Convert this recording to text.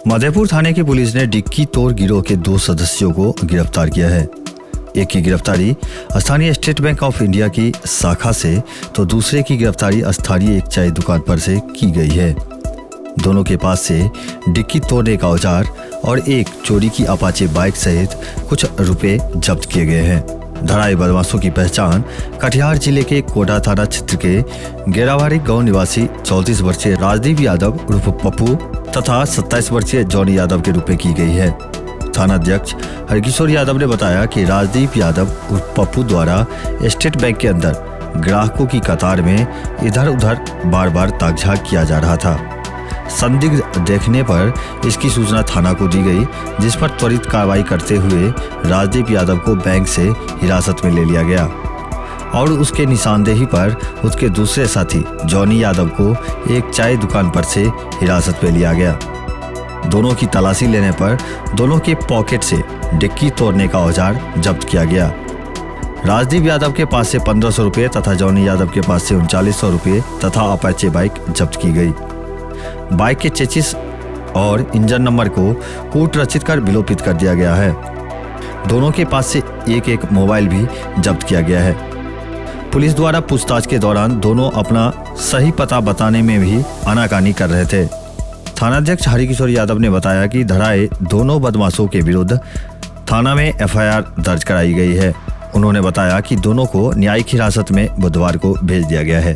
मधेपुर थाने की पुलिस ने डिक्की तोड़ गिरोह के 2 सदस्यों को गिरफ्तार किया है। एक की गिरफ्तारी स्थानीय स्टेट बैंक ऑफ इंडिया की शाखा से तो दूसरे की गिरफ्तारी स्थानीय एक चाय दुकान पर से की गई है। दोनों के पास से डिक्की तोड़ने का औजार और एक चोरी की अपाचे बाइक सहित कुछ रुपए जब्त किए गए हैं। धराए बदमाशों की पहचान कटिहार जिले के कोटा थाना क्षेत्र के गेरावाड़ी गांव निवासी 34 वर्षीय राजदीप यादव उर्फ पप्पू तथा 27 वर्षीय जॉनी यादव के रूप में की गई है। थानाध्यक्ष हरकिशोर यादव ने बताया कि राजदीप यादव उर्फ पप्पू द्वारा स्टेट बैंक के अंदर ग्राहकों की कतार में इधर उधर बार बार ताकझाक किया जा रहा था। संदिग्ध देखने पर इसकी सूचना थाना को दी गई, जिस पर त्वरित कार्रवाई करते हुए राजदीप यादव को बैंक से हिरासत में ले लिया गया और उसके निशानदेही पर उसके दूसरे साथी जॉनी यादव को एक चाय दुकान पर से हिरासत में लिया गया। दोनों की तलाशी लेने पर दोनों के पॉकेट से डिक्की तोड़ने का औजार जब्त किया गया। राजदीप यादव के पास से 1500 रुपये तथा जॉनी यादव के पास से 3900 रुपये तथा अपाचे बाइक जब्त की गई। बाइक के चेसिस और इंजन नंबर को कूट रचित कर विलोपित कर दिया गया है। दोनों के पास से एक मोबाइल भी जब्त किया गया है। पुलिस द्वारा पूछताछ के दौरान दोनों अपना सही पता बताने में भी आनाकानी कर रहे थे। थानाध्यक्ष हरकिशोर यादव ने बताया कि धराए दोनों बदमाशों के विरुद्ध थाना में एफआईआर दर्ज कराई गई है। उन्होंने बताया कि दोनों को न्यायिक हिरासत में बुधवार को भेज दिया गया है।